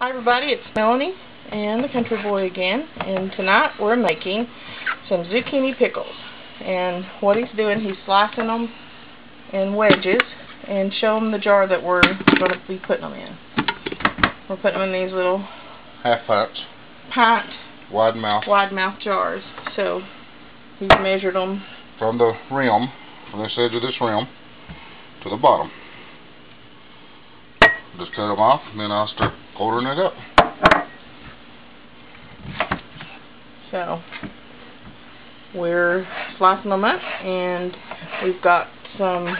Hi everybody, it's Melanie and the Country Boy again, and tonight we're making some zucchini pickles. And what he's doing, he's slicing them in wedges and showing them the jar that we're going to be putting them in. We're putting them in these little pint wide mouth jars. So he's measured them from the rim, from this edge of this rim to the bottom. Just cut them off, and then I'll start ordering it up. So we're slicing them up, and we've got some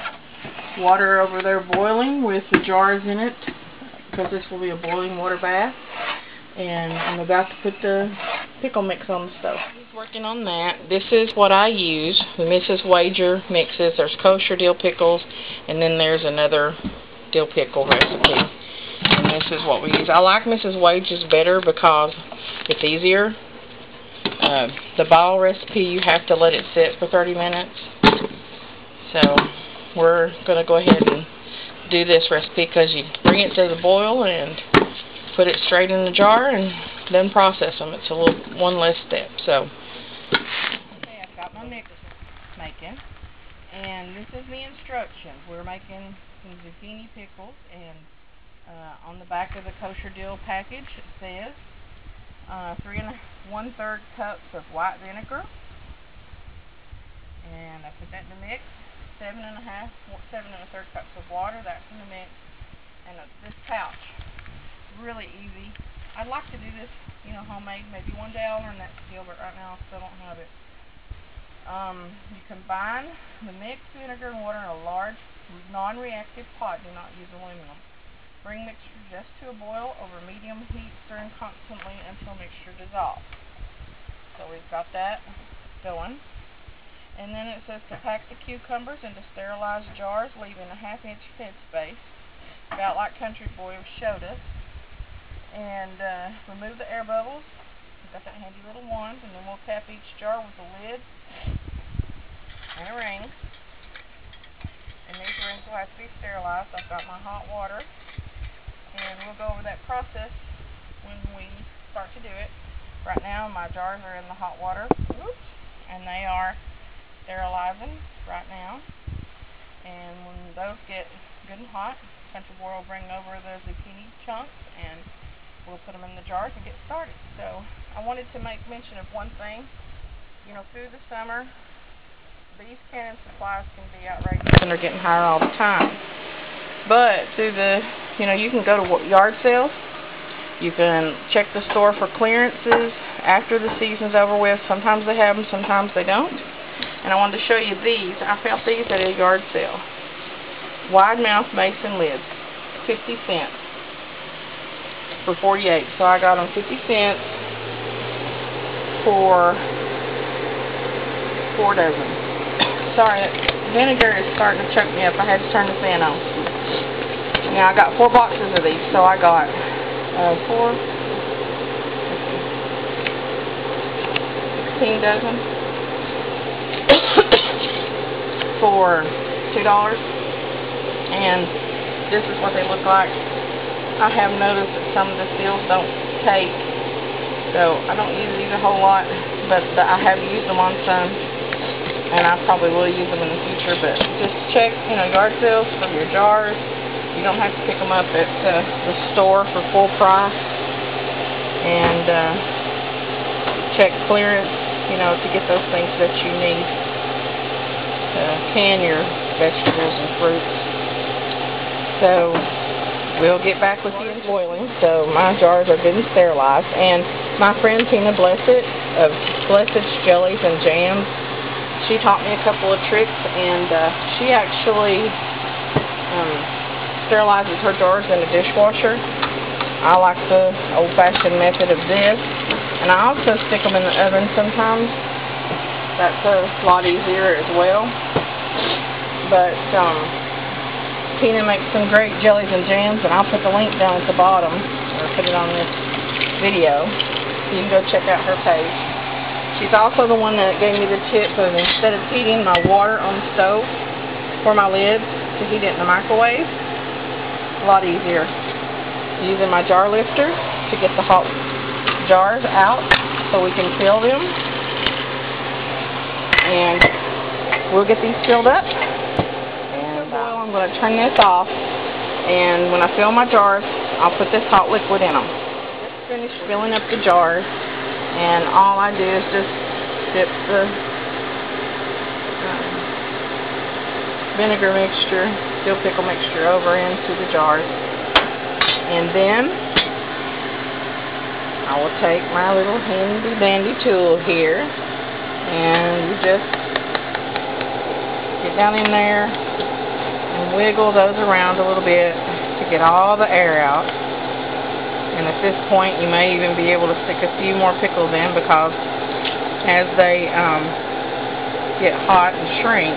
water over there boiling with the jars in it, because this will be a boiling water bath. And I'm about to put the pickle mix on the stove. He's working on that. This is what I use, the Mrs. Wager mixes. There's kosher dill pickles, and then there's another dill pickle recipe. And this is what we use. I like Mrs. Wager's better because it's easier. The ball recipe, you have to let it sit for 30 minutes. So we're going to go ahead and do this recipe, because you bring it to the boil and put it straight in the jar and then process them. It's a little one less step. So okay, I've got my mix making, and this is the instructions. We're making some zucchini pickles, and on the back of the kosher dill package it says 3 1/3 cups of white vinegar, and I put that in the mix. 7 1/3 cups of water, that's in the mix, and this pouch. Really easy. I'd like to do this, homemade. Maybe one day I'll learn that skill, but right now I still don't have it. You combine the mixed vinegar and water in a large, non-reactive pot. Do not use aluminum. Bring mixture just to a boil over medium heat, stirring constantly until mixture dissolves. So we've got that going. And then it says to pack the cucumbers into sterilized jars, leaving a 1/2 inch head space, about like Country Boy showed us. And remove the air bubbles. We've got that handy little wand, and then we'll cap each jar with a lid and a ring. And these rings will have to be sterilized. I've got my hot water, and we'll go over that process when we start to do it. Right now my jars are in the hot water, and they are sterilizing right now. And when those get good and hot, Country Boy will bring over the zucchini chunks, and we'll put them in the jars and get started. So I wanted to make mention of one thing. Through the summer, these canning supplies can be outrageous, and they're getting higher all the time. But through the, you can go to yard sales. You can check the store for clearances after the season's over with. Sometimes they have them, sometimes they don't. And I wanted to show you these. I found these at a yard sale. Wide mouth mason lids, 50 cents for 48. So I got them 50 cents for 4 dozen. Sorry, that vinegar is starting to choke me up. I had to turn the fan on. Now I got 4 boxes of these, so I got 16 dozen for $2. And this is what they look like. I have noticed that some of the seals don't take, so I don't use these a whole lot, but I have used them on some, and I probably will use them in the future. But just check, yard sales for your jars. You don't have to pick them up at the store for full price, and check clearance, to get those things that you need to can your vegetables and fruits. So we'll get back with you in boiling. So my jars are good and sterilized, and my friend Tina Blessed of Blessed Jellies and Jams, she taught me a couple of tricks, and she actually sterilizes her jars in a dishwasher. I like the old-fashioned method of this, and I also stick them in the oven sometimes. That's a lot easier as well. But Tina makes some great jellies and jams, and I'll put the link down at the bottom, or put it on this video, so you can go check out her page. She's also the one that gave me the tip of, instead of heating my water on the stove for my lids, to heat it in the microwave. A lot easier. Using my jar lifter. to get the hot jars out so we can fill them. And we'll get these filled up. And I'm going to turn this off. And when I fill my jars, I'll put this hot liquid in them. Just finished filling up the jars. And all I do is just dip the vinegar mixture, dill pickle mixture over into the jars. And then I will take my little handy dandy tool here and just get down in there and wiggle those around a little bit to get all the air out. And at this point you may even be able to stick a few more pickles in, because as they get hot and shrink,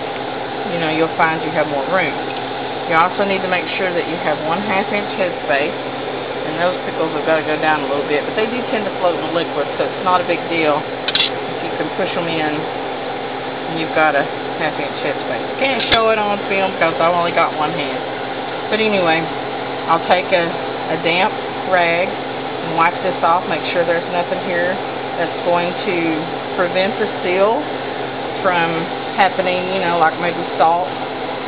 you know, you'll find you have more room. You also need to make sure that you have 1/2 inch headspace, and those pickles have got to go down a little bit, but they do tend to float in the liquid, so it's not a big deal if you can push them in and you've got a 1/2 inch headspace. I can't show it on film because I've only got one hand. But anyway, I'll take a damp rag and wipe this off, make sure there's nothing here that's going to prevent the seal from happening, you know, like maybe salt.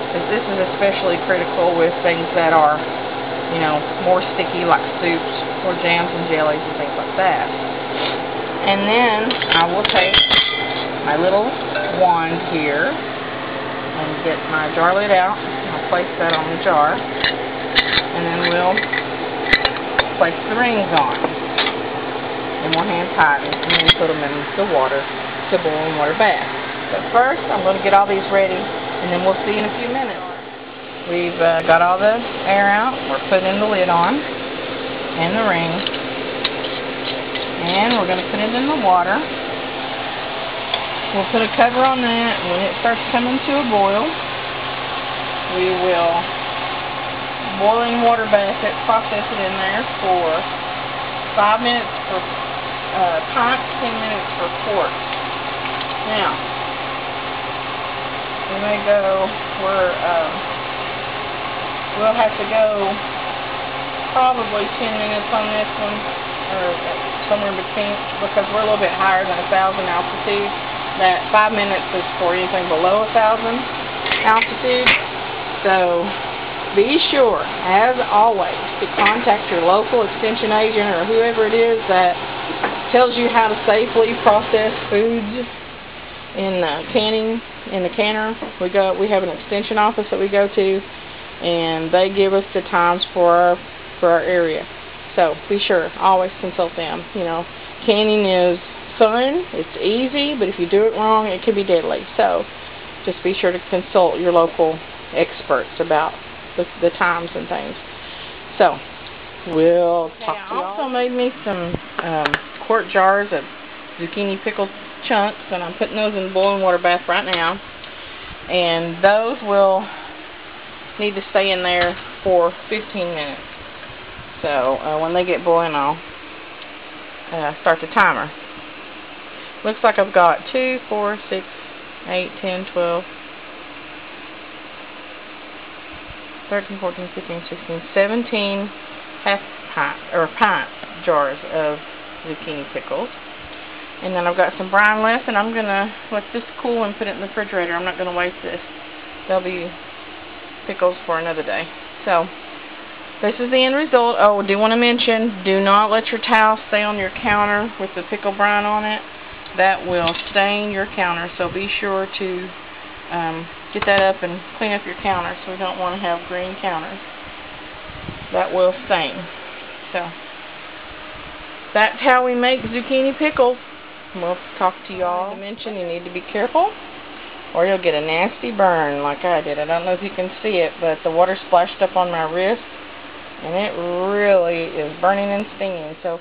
Because this is especially critical with things that are, you know, more sticky, like soups or jams and jellies and things like that. And then I will take my little wand here and get my jar lid out. I'll place that on the jar, and then we'll place the rings on in one hand tight, and then put them in the water to boiling water bath. But first, I'm going to get all these ready, and then we'll see in a few minutes. We've got all the air out. We're putting the lid on and the ring, and we're going to put it in the water. We'll put a cover on that, and when it starts coming to a boil, we will boiling water bath it, process it in there for 5 minutes for pint, 10 minutes for quart. Now, we may go where we'll have to go probably 10 minutes on this one, or somewhere in between, because we're a little bit higher than 1,000 altitude. That 5 minutes is for anything below 1,000 altitude. So be sure, as always, to contact your local extension agent or whoever it is that tells you how to safely process foods in canning, in the canner. We have an extension office that we go to, and they give us the times for our area. So be sure, always consult them. You know, canning is fun, it's easy, but if you do it wrong, it can be deadly. So just be sure to consult your local experts about the times and things. So we'll talk to you. I also made me some quart jars of zucchini pickle chunks, and I'm putting those in the boiling water bath right now. And those will need to stay in there for 15 minutes. So when they get boiling, I'll start the timer. Looks like I've got 2, 4, 6, 8, 10, 12, 13, 14, 15, 16, 17 pint jars of zucchini pickles. And then I've got some brine left, and I'm going to let this cool and put it in the refrigerator. I'm not going to waste this. There'll be pickles for another day. So this is the end result. Oh, I do want to mention, do not let your towel stay on your counter with the pickle brine on it. That will stain your counter, so be sure to get that up and clean up your counter, so we don't want to have green counters. That will stain. So that's how we make zucchini pickles. We'll talk to y'all. To mention, you need to be careful, or you'll get a nasty burn like I did. I don't know if you can see it, but the water splashed up on my wrist, and it really is burning and stinging. So